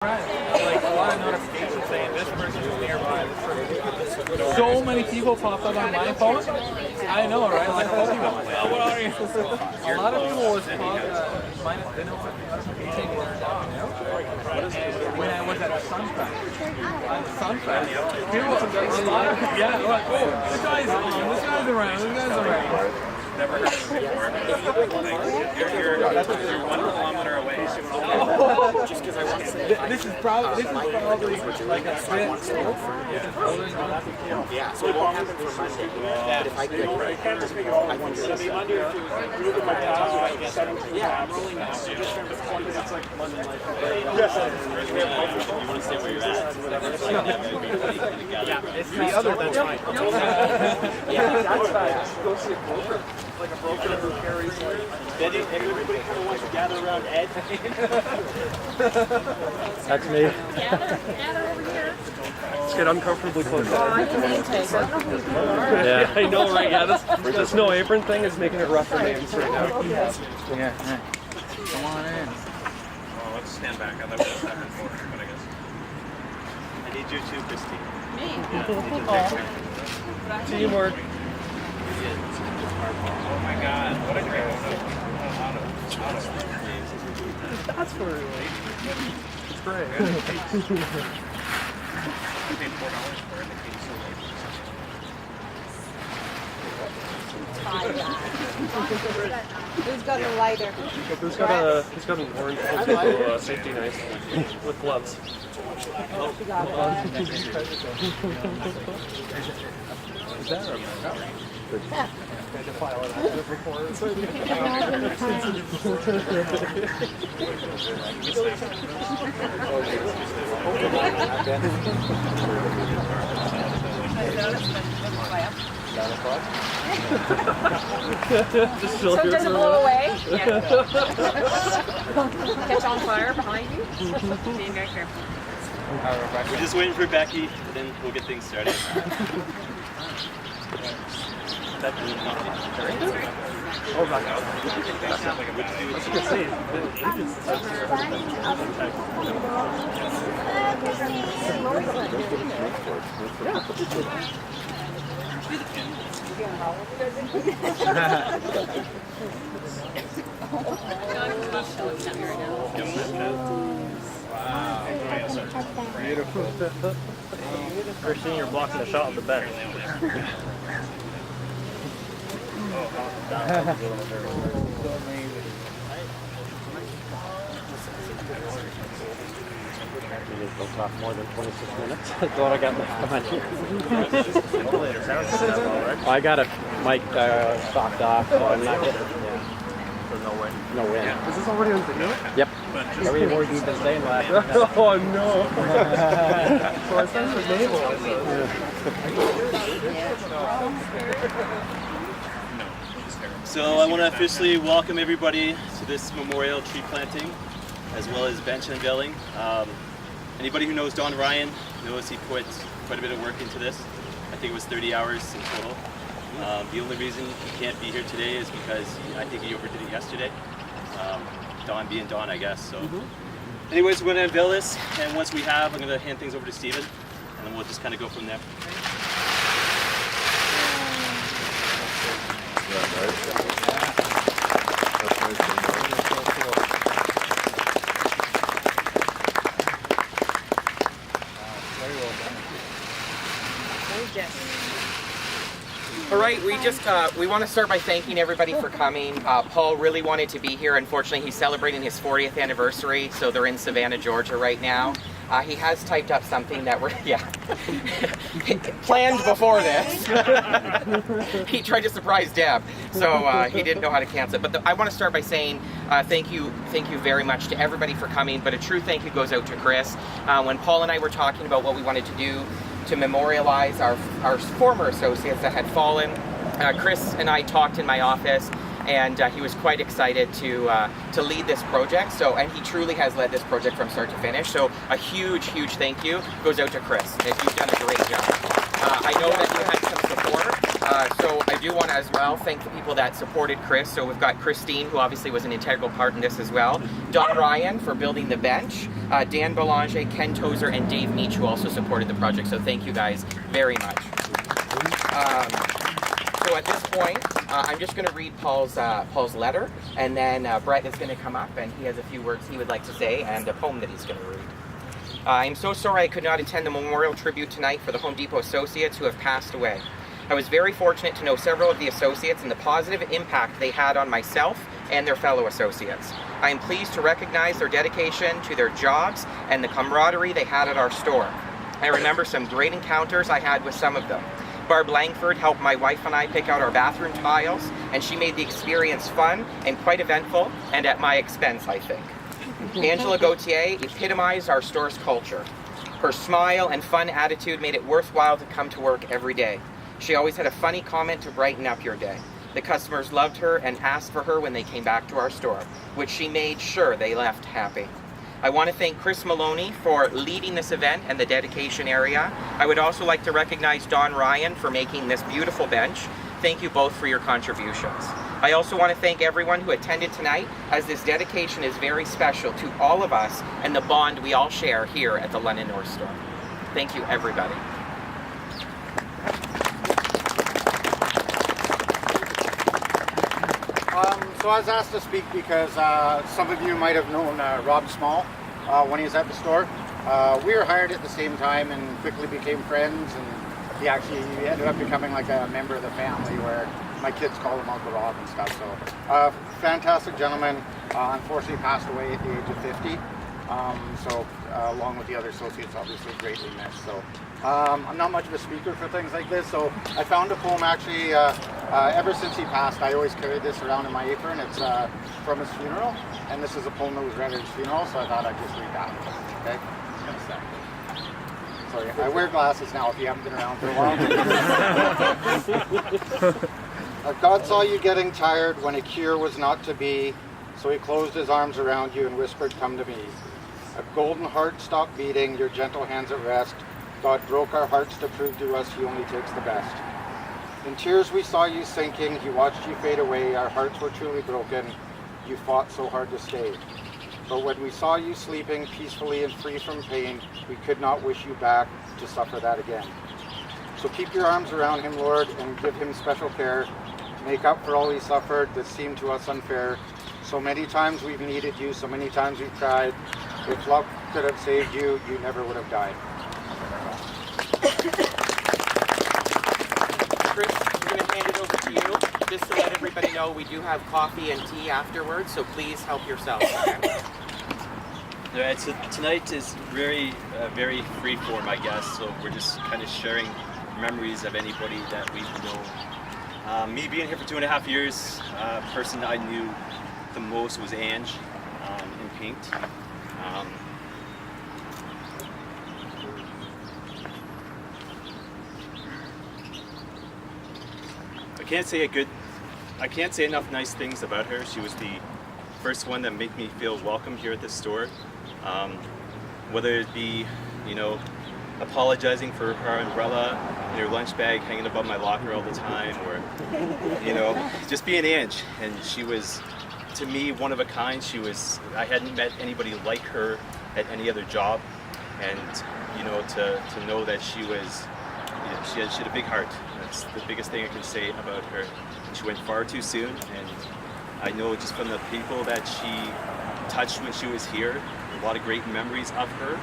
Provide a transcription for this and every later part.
Like a lot of notifications saying this person is nearby, this person. So many people pop up on my phone. I know, right? Like, oh, what are you? A lot of people was minus the notification when I was at a Sunfest. On Sunfest, people, a lot of like, oh, this guy's on, this guy's around, this guy's around. Never heard of it before. You're 1 kilometer away. Just because I want to say this is probably like a bit. Yeah, so it won't happen for Monday. But if I get it, I can just make it all at once. It'll be under if you move my tabs. Yeah, I'm rolling now. So just from this point, because it's like London life. Yes. You want to stay where you're at? Yeah, it's the other. That's fine. Yeah, that's fine. Go see a broker. Like a broker who carries then everybody kind of wants to gather around Ed. That's me. Gather over here. Let's get uncomfortably close. Yeah, I know, right? Yeah, this no apron thing is making it rough for names right now. Yeah. Come on in. Well, let's stand back. I'd love to back and forth, but I guess. I need you too, Christine. Me? Yeah, Teamwork. oh my God, what a great That's for real. It's great. I paid $4 for it and it came so late. Who's got the lighter? Who's got an orange safety knife with gloves? Is that or to file an active report. Just So it doesn't blow away? Yeah. Catch on fire behind you? Being very careful. We're just waiting for Becky, and then we'll get things started. Oh my God. That's a good scene. Beautiful. Christine, you're blocking the shot of the better. It'll talk more than 26 minutes. That's all I got left on here. I got a mic stocked off, so I'm not getting. Yeah. No way. No win. Yeah. Is this already on video? But Yep. just Every more deep than staying last. Oh no. So I sent the navel. So I want to officially welcome everybody to this memorial tree planting, as well as bench unveiling. Anybody who knows Don Ryan knows he put quite a bit of work into this. I think it was 30 hours in total. The only reason he can't be here today is because I think he overdid it yesterday. Don being Don, I guess. So, anyways, we're going to unveil this, and once we have, I'm going to hand things over to Steven, and then we'll just kind of go from there. All right, we want to start by thanking everybody for coming. Paul really wanted to be here. Unfortunately, he's celebrating his 40th anniversary, so they're in Savannah, Georgia right now. He has typed up something that we're, planned before this. He tried to surprise Deb, so he didn't know how to cancel it. But I want to start by saying thank you very much to everybody for coming, but a true thank you goes out to Chris. When Paul and I were talking about what we wanted to do to memorialize our former associates that had fallen, Chris and I talked in my office, and he was quite excited to lead this project. So, and he truly has led this project from start to finish. So, a huge thank you goes out to Chris. You've done a great job. I know that you had some support. So I do want to as well thank the people that supported Chris. So we've got Christine, who obviously was an integral part in this as well. Don Ryan for building the bench. Dan Belanger, Ken Tozer, and Dave Meach, who also supported the project. So thank you guys very much. So at this point, I'm just going to read Paul's letter, and then Brett is going to come up, and he has a few words he would like to say, and a poem that he's going to read. I'm so sorry I could not attend the memorial tribute tonight for the Home Depot associates who have passed away. I was very fortunate to know several of the associates and the positive impact they had on myself and their fellow associates. I am pleased to recognize their dedication to their jobs and the camaraderie they had at our store. I remember some great encounters I had with some of them. Barb Langford helped my wife and I pick out our bathroom tiles, and she made the experience fun and quite eventful, and at my expense, I think. Angela Gauthier epitomized our store's culture. Her smile and fun attitude made it worthwhile to come to work every day. She always had a funny comment to brighten up your day. The customers loved her and asked for her when they came back to our store, which she made sure they left happy. I want to thank Chris Maloney for leading this event and the dedication area. I would also like to recognize Don Ryan for making this beautiful bench. Thank you both for your contributions. I also want to thank everyone who attended tonight, as this dedication is very special to all of us and the bond we all share here at the London North Store. Thank you, everybody. So I was asked to speak because some of you might have known Rob Small when he was at the store. We were hired at the same time and quickly became friends, and he ended up becoming like a member of the family where my kids call him Uncle Rob and stuff. So fantastic gentleman, unfortunately passed away at the age of 50. So along with the other associates, obviously greatly missed. So I'm not much of a speaker for things like this, so I found a poem actually, ever since he passed, I always carried this around in my apron. It's from his funeral, and this is a poem that was read at his funeral, so I thought I'd just read that. Okay? In a sec. Sorry, I wear glasses now if you haven't been around for a while. God saw you getting tired when a cure was not to be, so he closed his arms around you and whispered, "Come to me." A golden heart stopped beating, your gentle hands at rest. God broke our hearts to prove to us he only takes the best. In tears we saw you sinking, he watched you fade away, our hearts were truly broken, you fought so hard to stay. But when we saw you sleeping peacefully and free from pain, we could not wish you back to suffer that again. So keep your arms around him, Lord, and give him special care. Make up for all he suffered that seemed to us unfair. So many times we've needed you, so many times we've tried. If love could have saved you, you never would have died. Chris, I'm going to hand it over to you, just to let everybody know we do have coffee and tea afterwards, so please help yourself. Okay? All right, so tonight is very free form, I guess. So we're just kind of sharing memories of anybody that we've known. Me being here for 2.5 years, person I knew the most was Ange in paint. I can't say enough nice things about her. She was the first one that made me feel welcome here at this store. Whether it be, apologizing for her umbrella in her lunch bag hanging above my locker all the time, or, just being Ange. And she was, to me, one of a kind. I hadn't met anybody like her at any other job. And, to know that she was, she had a big heart. That's the biggest thing I can say about her. And she went far too soon, and I know just from the people that she touched when she was here, a lot of great memories of her.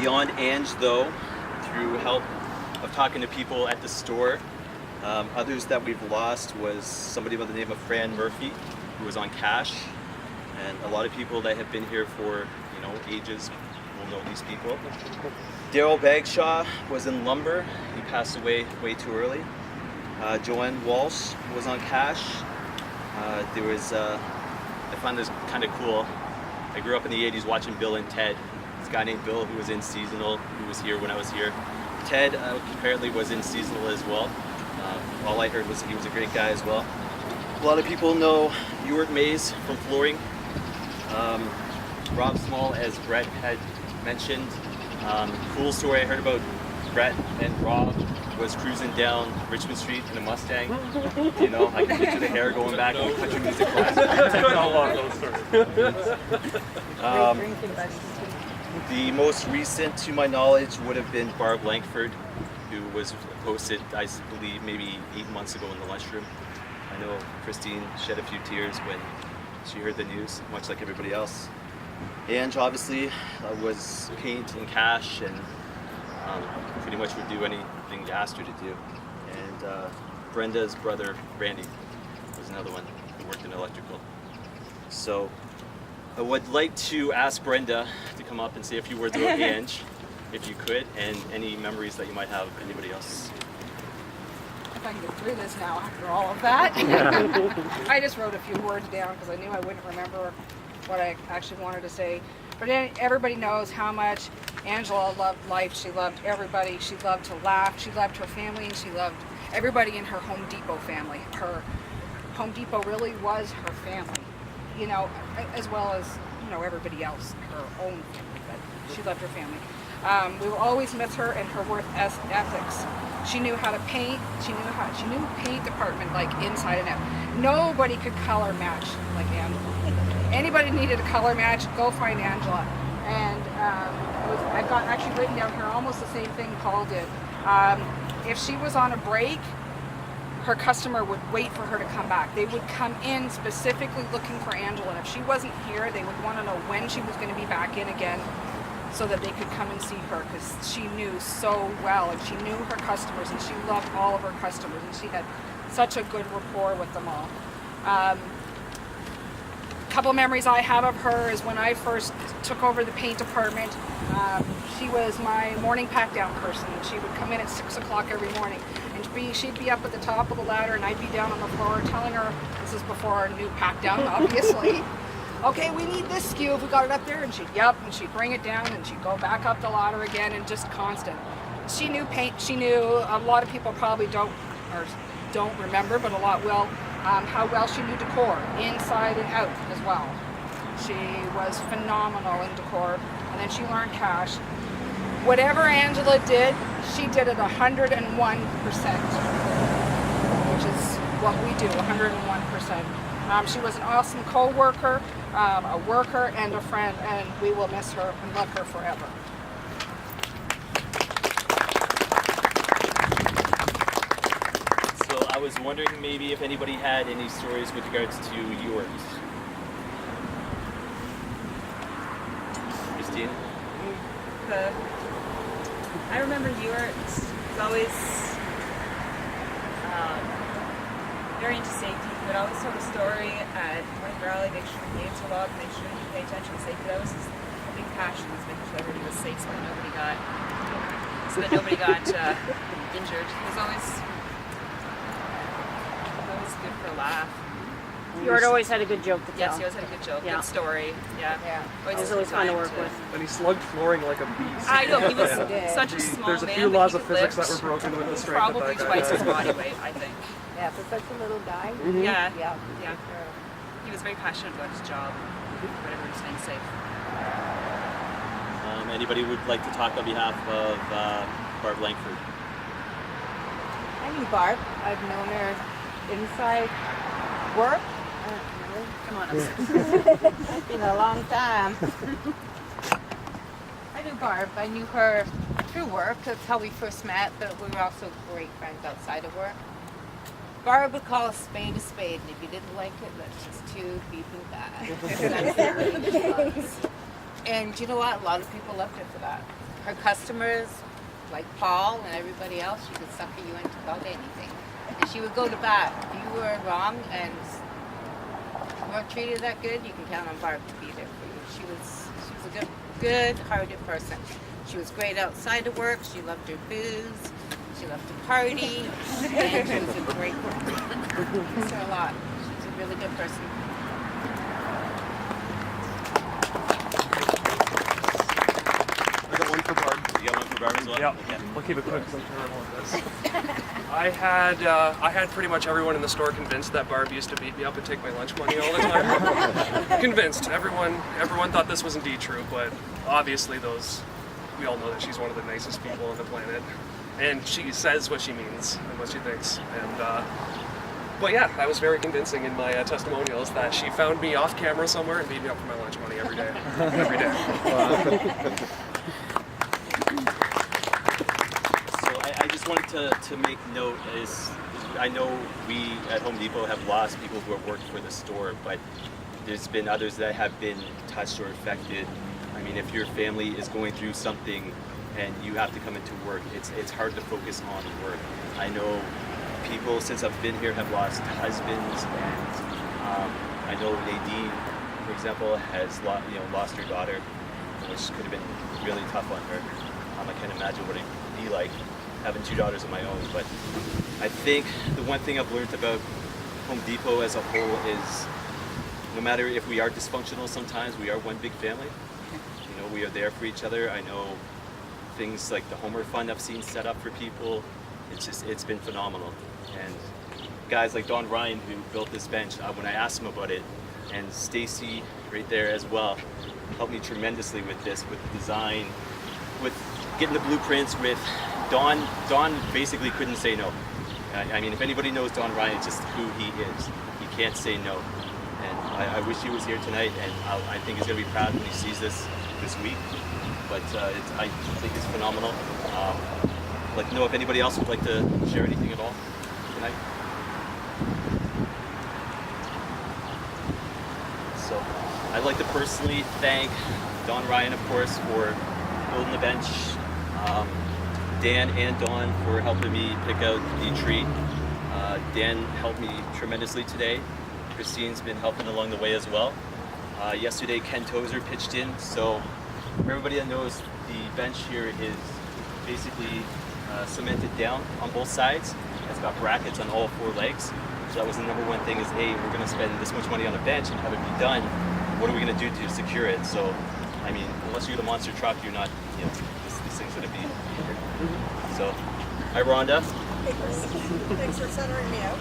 Beyond Ange, though, through help of talking to people at the store, others that we've lost was somebody by the name of Fran Murphy, who was on cash, and a lot of people that have been here for ages will know these people. Daryl Bagshaw was in lumber. He passed away way too early. Joanne Walsh was on cash. I found this kind of cool. I grew up in the 80s watching Bill and Ted. This guy named Bill who was in seasonal, who was here when I was here. Ted apparently was in seasonal as well. All I heard was he was a great guy as well. A lot of people know Ewart Mays from flooring. Rob Small, as Brett had mentioned. Cool story I heard about Brett and Rob was cruising down Richmond Street in a Mustang. You know, I can picture the hair going back in the country music class. The most recent, to my knowledge, would have been Barb Langford, who was posted, I believe, maybe 8 months ago in the lunchroom. I know Christine shed a few tears when she heard the news, much like everybody else. Ange obviously was paint and cash and pretty much would do anything you asked her to do. And Brenda's brother, Randy, was another one who worked in electrical. So I would like to ask Brenda to come up and say a few words about Ange, if you could, and any memories that you might have of anybody else. If I can get through this now after all of that. I just wrote a few words down because I knew I wouldn't remember what I actually wanted to say. But everybody knows how much Angela loved life. She loved everybody. She loved to laugh. She loved her family, and she loved everybody in her Home Depot family. Her Home Depot really was her family, you know, as well as, you know, everybody else, her own family, but she loved her family. We will always miss her and her work ethics. She knew how to paint. She knew paint department like inside and out. Nobody could color match like Angela. Anybody needed a color match, go find Angela. And I've got actually written down here almost the same thing Paul did. If she was on a break, her customer would wait for her to come back. They would come in specifically looking for Angela. And if she wasn't here, they would want to know when she was going to be back in again, so that they could come and see her, because she knew so well, and she knew her customers, and she loved all of her customers, and she had such a good rapport with them all. A couple of memories I have of her is when I first took over the paint department. She was my morning pack down person. She would come in at 6 o'clock every morning, and she'd be up at the top of the ladder, and I'd be down on the floor telling her, this is before our new pack down, obviously. Okay, we need this SKU, have we got it up there? And she'd bring it down, and she'd go back up the ladder again, and just constant. She knew paint. She knew, a lot of people probably don't remember, but a lot will, how well she knew decor, inside and out as well. She was phenomenal in decor, and then she learned cash. Whatever Angela did, she did it 101%, which is what we do, 101%. She was an awesome co-worker, a worker, and a friend, and we will miss her and love her forever. So I was wondering maybe if anybody had any stories with regards to yours. Christine? I remember yours was always very into safety. He would always tell a story at morning rally, make sure the gates were locked, make sure you pay attention to safety. That was his big passion, was making sure everybody was safe so that nobody got injured. He was always good for a laugh. Stuart always had a good joke to tell. Yes, he always had a good joke, Yeah. good story. Yeah. It was always fun to work with. And he slugged flooring like a beast. I know, he was such a small There's a man, few but laws he of could physics lift that were broken with the strength of probably that twice guy. his body weight, I think. Yeah, for such a little guy. Yeah. Yeah. Yeah. He was very passionate about his job, whatever was staying safe. Anybody would like to talk on behalf of Barb Langford? I knew Barb. I've known her inside work. Come on, It's been a long time. I knew Barb. I knew her through work. That's how we first met, but we were also great friends outside of work. Barb would call a spade, and if you didn't like it, that's just two people bad. That's the way it was. And you know what? A lot of people loved her for that. Her customers, like Paul and everybody else, she could sucker you into about anything. And she would go to bat. If you were wrong and weren't treated that good, you can count on Barb to be there for you. She was a good-hearted person. She was great outside of work. She loved her booze. She loved to party. And she was a great worker. Thanks her a lot. She's a really good person. I got one for Barb. You got one for Barb as well? Yeah. Okay. I'll keep it quick because I'm terrible at this. I had pretty much everyone in the store convinced that Barb used to beat me up and take my lunch money all the time. Convinced. Everyone thought this was indeed true, but obviously we all know that she's one of the nicest people on the planet. and she says what she means and what she thinks. And but yeah, I was very convincing in my testimonials that she found me off camera somewhere and beat me up for my lunch money every day. Every day. So I just wanted to make note is I know we at Home Depot have lost people who have worked for the store, but there's been others that have been touched or affected. I mean, if your family is going through something and you have to come into work, it's hard to focus on work. I know people since I've been here have lost husbands, and I know Nadine, for example, has lost her daughter, which could have been really tough on her. I can't imagine what it'd be like having 2 daughters of my own. But I think the one thing I've learned about Home Depot as a whole is no matter if we are dysfunctional sometimes, we are one big family. You know, we are there for each other. I know things like the Homer Fund I've seen set up for people. It's been phenomenal. And guys like Don Ryan, who built this bench, when I asked him about it, and Stacy right there as well, helped me tremendously with this, with the design, with getting the blueprints, with Don basically couldn't say no. I mean, if anybody knows Don Ryan, it's just who he is. He can't say no. And I wish he was here tonight, and I think he's going to be proud when he sees this week. But I think it's phenomenal. I'd like to know if anybody else would like to share anything at all tonight. So I'd like to personally thank Don Ryan, of course, for building the bench. Dan and Dawn for helping me pick out the tree. Dan helped me tremendously today. Christine's been helping along the way as well. Yesterday, Ken Tozer pitched in. So for everybody that knows, the bench here is basically cemented down on both sides. It's got brackets on all 4 legs. So that was the number one thing is, hey, we're going to spend this much money on a bench and have it be done. What are we going to do to secure it? So, I mean, unless you get a monster truck, you're not, you know, these things going to be here. So, hi Rhonda. Thanks for centering me out.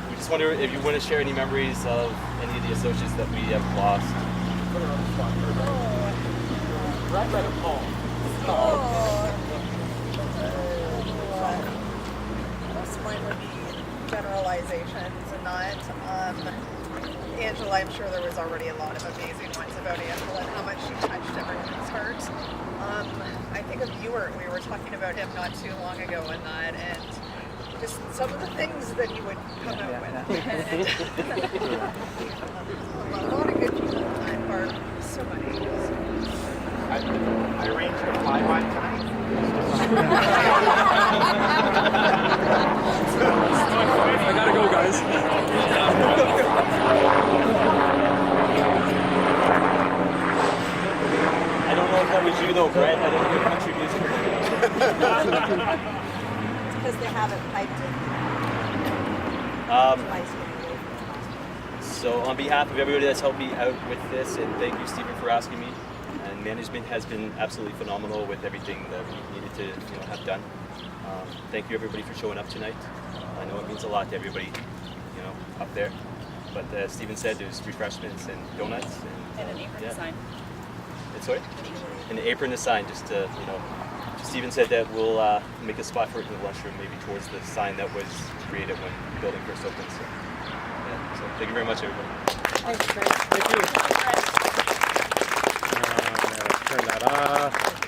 We just wonder if you want to share any memories of any of the associates that we have lost. Most of mine would be generalizations and not. Angela, I'm sure there was already a lot of amazing ones about Angela and how much she touched everyone's heart. I think of Ewart, we were talking about him not too long ago and that, and just some of the things that he would come out with. And, a lot of good people at the time, Barb, so many. I arranged to fly by tonight. I gotta go, guys. I don't know if that was you though, Brett. I don't hear country music. It's because they haven't piped it. So on behalf of everybody that's helped me out with this, and thank you, Stephen, for asking me. And management has been absolutely phenomenal with everything that we needed to have done. Thank you, everybody, for showing up tonight. I know it means a lot to everybody, up there. But as Stephen said, there's refreshments and donuts. And an apron to sign. Sorry? An apron to sign, just to, Stephen said that we'll make a spot for it in the lunchroom, maybe towards the sign that was created when the building first opened. So, yeah, so thank you very much, everybody. Thank you. Turn that off.